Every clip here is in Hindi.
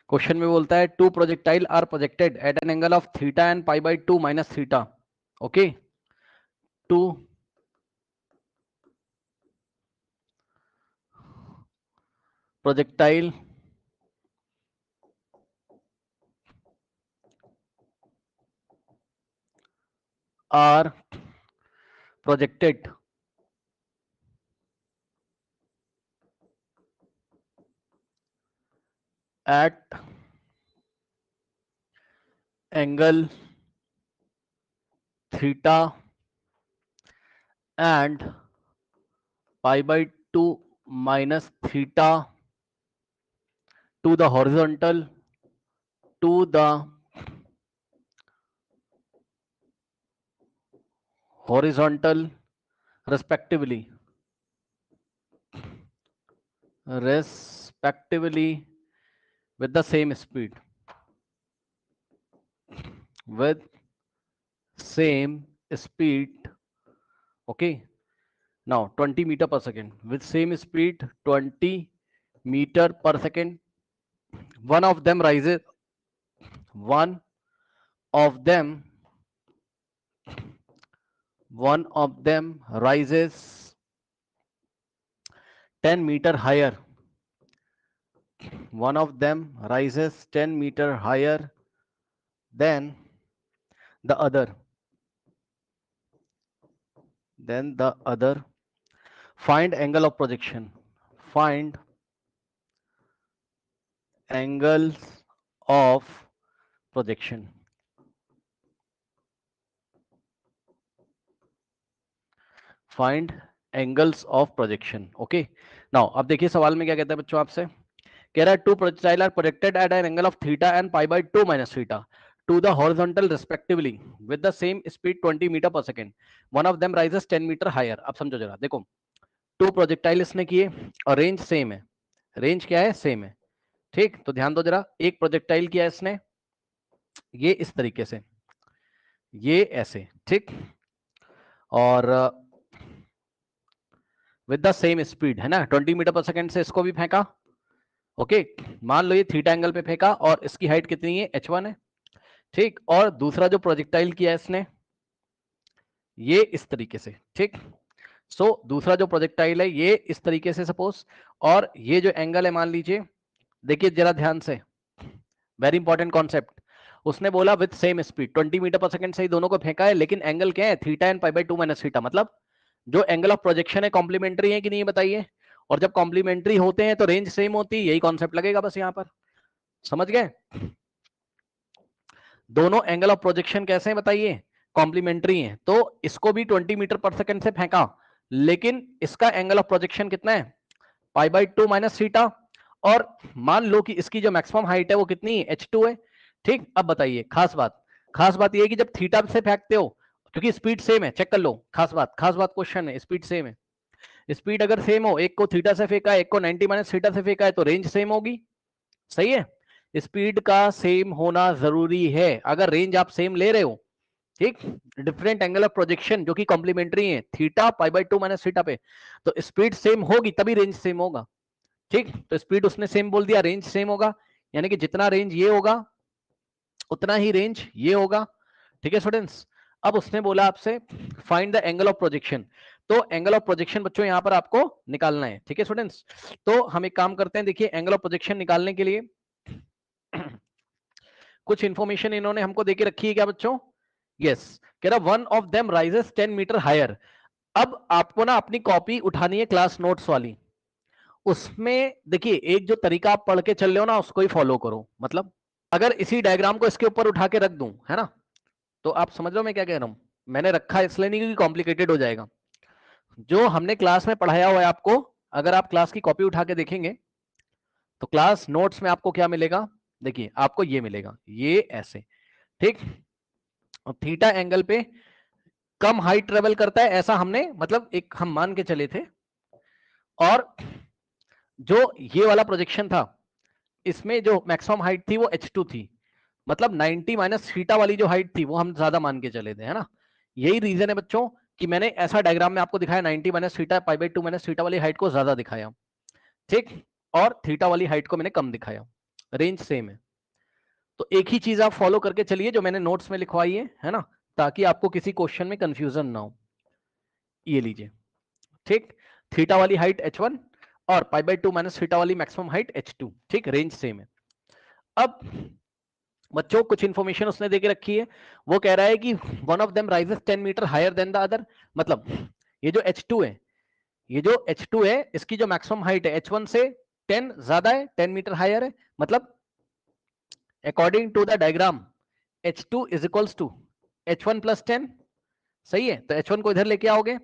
क्वेश्चन में बोलता है two projectile are projected at an angle of theta and pi by 2 minus theta. Okay, two projectile are projected at angle theta and pi by 2 minus theta to the horizontal respectively with the same speed okay. Now 20 meter per second with same speed 20 meter per second. One of them rises 10 meter higher. One of them rises 10 meter higher than the other. Find angle of projection. Find angles of projection. Find angles of projection. Okay. Now अब देखिए सवाल में क्या कहता है बच्चों आपसे. कह रहा है two projectile are projected at an angle of theta and pi by 2 minus theta to the horizontal respectively with the same speed 20 meter per second. One of them rises 10 meter higher. अब समझो जरा, देखो टू प्रोजेक्टाइल इसने किए और रेंज सेम है. रेंज क्या है? सेम है. ठीक, तो ध्यान दो जरा. एक प्रोजेक्टाइल किया इसने ये इस तरीके से, ये ऐसे, ठीक, और विद द सेम स्पीड है ना, 20 मीटर पर सेकंड से इसको भी फेंका. ओके, मान लो ये थीटा एंगल पे फेंका और इसकी हाइट कितनी है? h1 है. ठीक, और दूसरा जो प्रोजेक्टाइल किया इसने ये इस तरीके से. ठीक, सो दूसरा जो प्रोजेक्टाइल है ये इस तरीके से सपोज, और ये जो एंगल है मान लीजिए, देखिए जरा ध्यान से, वेरी इंपॉर्टेंट कॉन्सेप्ट. उसने बोला विद सेम स्पीड 20 मीटर पर सेकंड से ही दोनों को फेंका है, लेकिन एंगल क्या है? Theta and pi by 2 minus theta. मतलब जो एंगल ऑफ प्रोजेक्शन है कॉम्प्लीमेंट्री है कि नहीं बताइए. और जब कॉम्प्लीमेंट्री होते हैं तो रेंज सेम होती है. यही कॉन्सेप्ट लगेगा बस यहां पर. समझ गए? दोनों एंगल ऑफ प्रोजेक्शन कैसे हैं बताइए? कॉम्प्लीमेंट्री हैं. तो इसको भी 20 मीटर पर सेकंड से फेंका, लेकिन इसका एंगल ऑफ प्रोजेक्शन कितना है? पाई बाई 2 माइनस थीटा. और मान लो कि इसकी जो मैक्सिमम हाइट है वो कितनी है? h2 है. ठीक, अब बताइए खास बात ये है कि जब थीटा से फेंकते हो, क्योंकि स्पीड सेम है, चेक कर लो. खास बात क्वेश्चन है, स्पीड सेम है. स्पीड अगर सेम हो, एक को थीटा से फेंका है, एक को 90 माइनस थीटा से फेंका है, तो रेंज सेम होगी. सही है, स्पीड का सेम होना जरूरी है. अगर रेंज आप सेम ले रहे हो, ठीक, डिफरेंट एंगल ऑफ प्रोजेक्शन जो कि कॉम्प्लीमेंट्री है, theta pi by 2 minus theta पे, तो स्पीड सेम होगी तभी रेंज सेम होगा. ठीक, तो स्पीड उसने सेम बोल दिया, रेंज सेम होगा, यानी कि जितना रेंज ये होगा उतना ही रेंज ये होगा. ठीक है स्टूडेंट्स. अब उसने बोला आपसे find the angle of projection. तो एंगल ऑफ प्रोजेक्शन बच्चों यहां पर आपको निकालना है. ठीक है स्टूडेंट्स, तो हम एक काम करते हैं. देखिए एंगल ऑफ प्रोजेक्शन निकालने के लिए कुछ इंफॉर्मेशन इन्होंने हमको देके रखी है क्या बच्चों? यस, कह रहा one of them rises 10 metre higher. अब आपको ना अपनी कॉपी उठानी है क्लास नोट्स वाली. उसमें देखिए एक जो तरीका आप पढ़ के चल रहे हो ना उसको ही फॉलो करो. मतलब अगर इसी डायग्राम को इसके ऊपर उठा के रख दूं, है ना, तो आप समझ लो मैं क्या कह रहा हूं. मैंने रखा इसलिए नहीं क्योंकि कॉम्प्लिकेटेड हो जाएगा. जो हमने क्लास में पढ़ाया हुआ है आपको, अगर आप क्लास की कॉपी उठा के देखेंगे तो क्लास नोट्स में आपको क्या मिलेगा? देखिए आपको ये मिलेगा, ये ऐसे. ठीक, थीटा एंगल पे कम हाइट ट्रेवल करता है, ऐसा हमने मतलब एक हम मान के चले थे. और जो ये वाला प्रोजेक्शन था इसमें जो मैक्सिमम हाइट थी वो h2 थी. मतलब 90 माइनस थीटा वाली जो हाइट थी वो हम ज्यादा मान के चले थे, है ना. यही रीजन है बच्चों कि मैंने ऐसा डायग्राम में आपको दिखाया, 90 minus theta pi by 2 minus theta वाली हाइट को ज्यादा दिखाया. ठीक, और थीटा वाली हाइट को मैंने कम दिखाया. रेंज सेम है। तो एक ही चीज आप फॉलो करके चलिए जो मैंने नोट्स में लिखवाई है ना, ताकि आपको किसी क्वेश्चन में कंफ्यूजन ना हो। ये लीजिए, ठीक, थीटा वाली हाइट h1 और पाई बाई 2 माइनस थीटा वाली मैक्सिमम हाइट h2, ठीक, रेंज सेम है। अब बच्चों कुछ इंफॉर्मेशन उसने देके रखी है, वो कह रहा है कि one of them rises 10 metre higher than the other. मतलब ये जो h2 है, ये जो h2 है, इसकी जो मैक्सिमम हाइट है h1 से 10 ज्यादा है, 10 मीटर हायर है। मतलब according to the diagram h2 is equals to h1 plus 10। सही है, तो h1 को इधर लेके आओगे,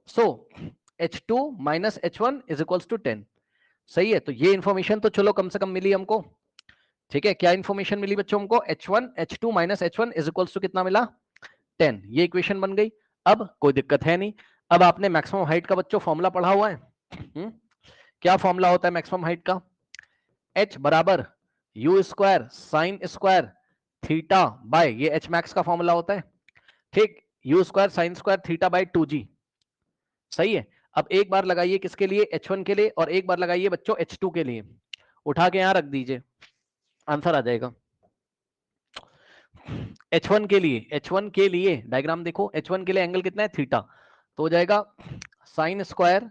so h2 minus h1 is equals to 10। सही है, तो ये इंफॉर्मेशन तो चलो कम से कम मिली हमको। ठीक है, क्या इंफॉर्मेशन मिली बच्चों हमको? h1 h2 minus h1 is equals to कितना मिला? 10। ये इक्वेशन बन गई। अब कोई दिक्कत है नहीं। अब आपने मैक्सिमम हाइट का बच्चों फॉर्मूला पढ़ा हुआ है। क्या फॉर्मूला होता है मैक्सिमम हाइट का? h बराबर you square sine square theta bye, ये h मैक्स का फॉर्मूला होता है, ठीक, you square sine square theta by 2g। सही है। अब एक बार लगाइए किसके लिए? h1 के लिए, और एक बार लगाइए बच्चों h2 के लिए। उठा के यहां रख दीजिए, आंसर आ जाएगा। h1 के लिए, h1 के लिए डायग्राम देखो, h1 के लिए एंगल कितना है? थीटा। तो हो जाएगा sine square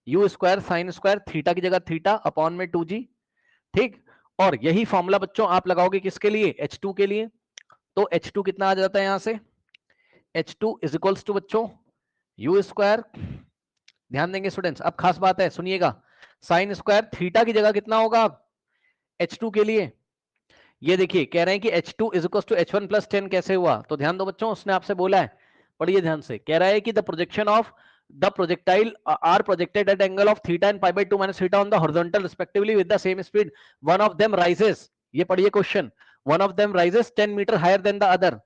you square sine square theta की जगह थीटा अपॉन में 2g, ठीक। और यही फॉर्मूला बच्चों आप लगाओगे किसके लिए? h2 के लिए। तो h2 कितना आ जाता है यहां से? h2 इज इक्वल्स टू बच्चों यू स्क्वायर, ध्यान देंगे स्टूडेंट्स, अब खास बात है सुनिएगा, साइन स्क्वायर थीटा की जगह कितना होगा h2 के लिए? ये देखिए कह रहे हैं कि h2 is equal to h1 plus 10 कैसे हुआ? तो ध्यान दो बच्चों, उसने आपसे बोला है, पढ़िए ध्यान से, कह रहा है कि the projection of the projectile are projected at angle of theta and pi by 2 minus theta on the horizontal respectively with the same speed, one of them rises, ये पढ़िए question, one of them rises 10 metre higher than the other.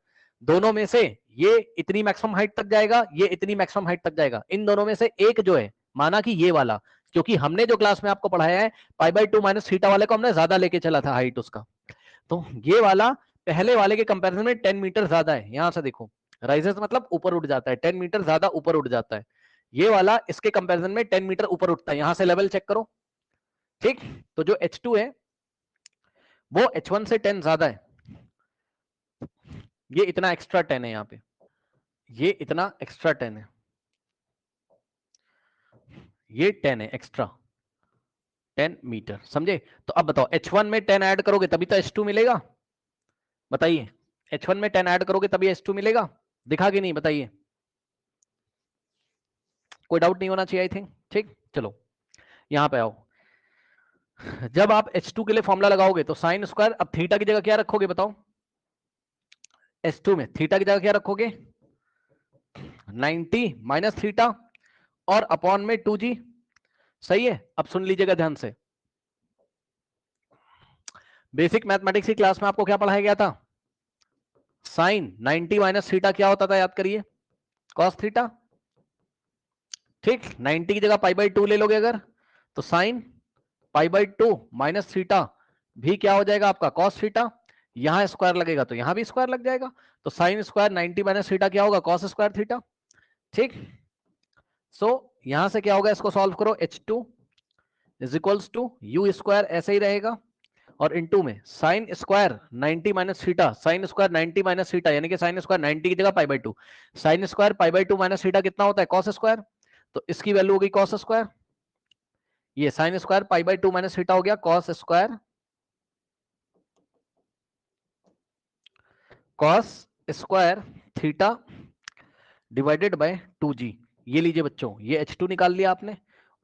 दोनों में से ये इतनी मैक्सिमम हाइट तक जाएगा, ये इतनी मैक्सिमम हाइट तक जाएगा। इन दोनों में से एक जो है, माना कि ये वाला, क्योंकि हमने जो क्लास में आपको पढ़ाया है पाई बाय 2 माइनस थीटा वाले को हमने ज्यादा लेके चला था हाइट उसका, तो ये वाला पहले वाले के कंपैरिजन में 10 मीटर ज्यादा है। यहां से देखो, राइजेस मतलब ऊपर उठ जाता है, 10 मीटर ज्यादा ऊपर उठ जाता है। ये वाला इसके कंपैरिजन में 10 मीटर ऊपर उठता है। यहां से लेवल चेक करो, ठीक। तो जो h2 है वो h1 से 10 ज्यादा है, ये इतना एक्स्ट्रा 10 है, यहाँ पे ये इतना एक्स्ट्रा 10 है, ये 10 है एक्स्ट्रा 10 मीटर, समझे? तो अब बताओ h1 में 10 ऐड करोगे तभी तो h2 मिलेगा, बताइए। h1 में 10 ऐड करोगे तभी h2 मिलेगा, दिखा कि नहीं बताइए? कोई डाउट नहीं होना चाहिए आई थिंक, ठीक। चलो यहां पे आओ, जब आप h2 के लिए फॉर्मूला लगाओगे तो साइन स्क्वायर, अब थीटा की जगह क्या रखोगे बताओ? h2 में थीटा की जगह क्या रखोगे? 90 माइनस थीटा और अपॉन में 2g। सही है। अब सुन लीजिएगा ध्यान से, बेसिक मैथमेटिक्स की क्लास में आपको क्या पढ़ाया गया था? साइन 90 माइनस थीटा क्या होता था, याद करिए? कॉस थीटा, ठीक। 90 की जगह पाई बाई 2 ले लोगे अगर, तो sine pi by 2 minus theta भी क्या हो जाएगा आपका? Cos theta. यहां स्क्वायर लगेगा तो यहां भी स्क्वायर लग जाएगा, तो साइन स्क्वायर 90 माइनस थीटा क्या होगा? कॉस स्क्वायर थीटा, ठीक। सो यहां से क्या होगा, इसको सॉल्व करो, h2 is equals to u square ऐसे ही रहेगा, और इनटू में sine square 90 minus theta, sine square 90 minus theta यानी कि साइन स्क्वायर 90 की जगह pi by 2, sine square pi by 2 minus theta कितना होता है? कॉस स्क्वायर, तो इसकी वैल्यू होगी कॉस स्क्वायर। ये sine square pi by 2 minus theta हो गया cos square, cos square theta divided bye 2g। ये लीजिए बच्चों, ये h2 निकाल लिया आपने,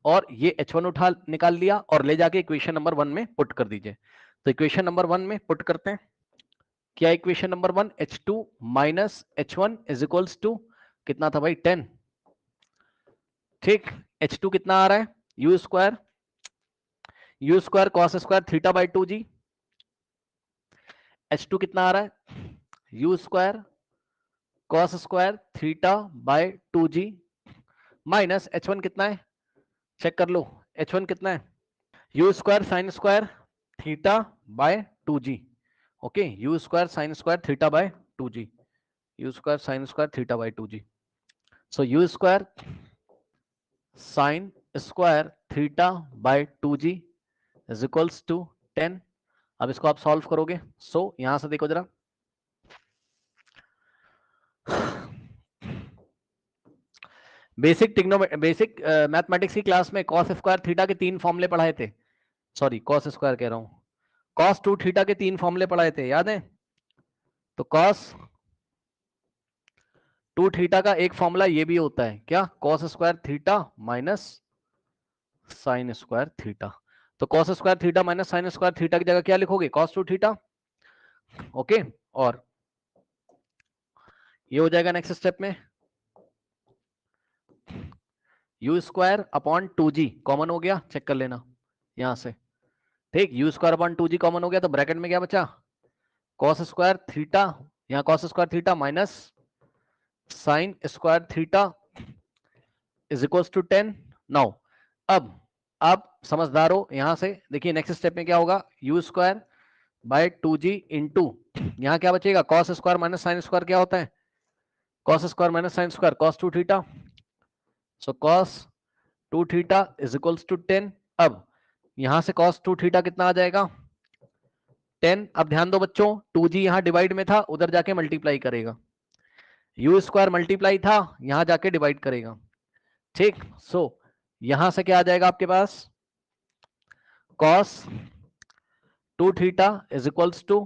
और ये h1 उठा निकाल लिया, और ले जाके इक्वेशन नंबर 1 में पुट कर दीजिए। तो इक्वेशन नंबर 1 में पुट करते हैं। क्या equation number 1? h2 minus h1 is equals to कितना था भाई? 10, ठीक। h2 कितना आ रहा है? U square cos square theta by 2g। h2 कितना आ रहा है? U square cos square theta by 2g minus h1 कितना है? चेक कर लो, h1 कितना है? U square sine square theta by 2g। Okay, u square sine square theta by 2g, u square sine square theta by 2g। So u square sine square theta by 2g is equals to 10, अब इसको आप सॉल्व करोगे। सो यहां से देखो जरा, बेसिक मैथमेटिक्स की क्लास में कॉस स्क्वायर थीटा के 3 फॉर्मूले पढ़ाए थे। सॉरी, कॉस स्क्वायर कह रहा हूं, कॉस 2 थीटा के 3 फॉर्मूले पढ़ाए थे, याद है? तो कॉस 2 थीटा का एक फॉर्मूला ये भी होता है, क्या? Cos square theta minus sine square theta. तो cos square theta minus sine square theta की जगह क्या लिखोगे? Cos 2 theta. ओके, और ये हो जाएगा नेक्स्ट स्टेप में you square upon 2g common हो गया, चेक कर लेना यहां से। ठीक, you square upon 2g common हो गया, तो ब्रैकेट में क्या बचा? कॉस स्क्वायर थीटा, यहाँ cos square theta minus sine square theta is equals to 10। Now अब आप समझदार हो, यहां से देखिए नेक्स्ट स्टेप में क्या होगा, you square by 2g into, यहाँ क्या बचेगा? Cos square minus sine square क्या होता है? Cos square minus sine square cos 2 theta. So cos 2 theta is equals to 10। अब यहां से कॉस 2 थीटा कितना आ जाएगा? 10। अब ध्यान दो बच्चों, 2g यहां डिवाइड में था, उधर जाके मल्टीप्लाई करेगा, यू स्क्वायर मल्टीप्लाई था, यहां जाके डिवाइड करेगा। ठीक, सो यहां से क्या आ जाएगा आपके पास? Cos 2 theta is equals to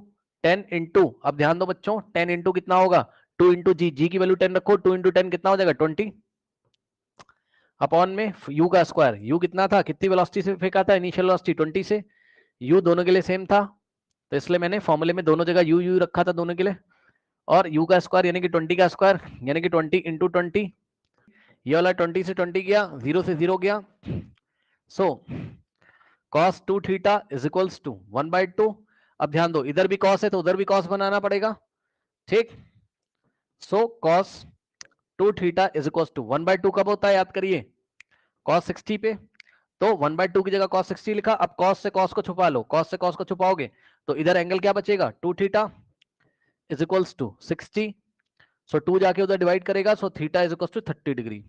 10 into, अब ध्यान दो बच्चों, 10 इंटू कितना होगा? 2 इंटू जी की वैल्यू 10 रखो, 2 इंटू 10 कितना हो जाएगा? 20 अपॉन में यू का स्क्वायर, यू कितना था, कितनी वेलोसिटी से फेंका था? इनिशियल वेलोसिटी 20 से, यू दोनों के लिए सेम था, तो इसलिए मैंने फॉर्मूले में दोनों जगह यू यू रखा था दोनों के लिए। और यू का स्क्वायर यानी कि 20 का स्क्वायर यानी कि 20 इंटू 20, ये वाला 20 से 20 गया, 0 से 0 गया। So cos 2 theta is equals to 1/2। अब ध्यान दो, इधर भी cos है तो उधर भी cos बनाना पड़ेगा। ठीक, so cos 2 theta is equals to 1/2 कब होता है याद करिए? cos 60 पे। तो 1/2 की जगह cos 60 लिखा। अब cos से cos को छुपा लो, cos से cos को छुपाओगे तो इधर एंगल क्या बचेगा? 2 theta is equals to 60। So 2 जाके उधर डिवाइड करेगा, so theta is equals to 30 degree.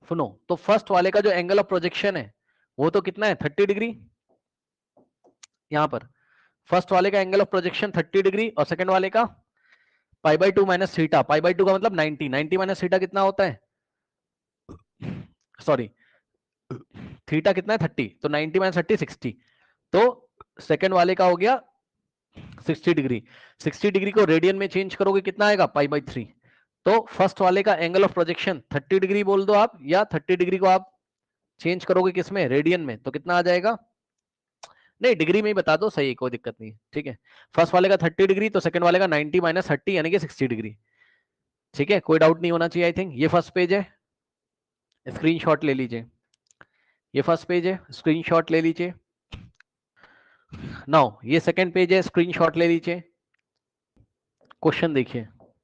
सुनो, तो फर्स्ट वाले का जो एंगल ऑफ प्रोजेक्शन है वो तो कितना है? 30 डिग्री। यहां पर फर्स्ट वाले का एंगल ऑफ प्रोजेक्शन 30 डिग्री और सेकंड वाले का पाई by 2 minus theta. Pi by 2 का मतलब 90, 90 माइनस थीटा कितना होता है? सॉरी, थीटा कितना है? 30, तो 90 माइनस 30 60। तो सेकंड वाले का हो गया 60 डिग्री। 60 डिग्री को रेडियन में चेंज करोगे कितना आएगा? Pi by 3। तो फर्स्ट वाले का एंगल ऑफ प्रोजेक्शन 30 डिग्री बोल दो आप, या 30 डिग्री को आप चेंज करोगे किसमें? रेडियन में, तो कितना आ जाएगा? नहीं, डिग्री में ही बता दो, सही, कोई दिक्कत नहीं है। ठीक है, फर्स्ट वाले का 30 डिग्री तो सेकंड वाले का 90 माइनस 30 यानी कि 60 डिग्री। ठीक है, कोई डाउट नहीं होना चाहिए। आई थिंक ये फर्स्ट पेज है, स्क्रीनशॉट ले लीजिए। ये फर्स्ट पेज है, स्क्रीनशॉट ले लीजिए। नाउ ये सेकंड पेज है, स्क्रीनशॉट ले लीजिए। क्वेश्चन देखिए,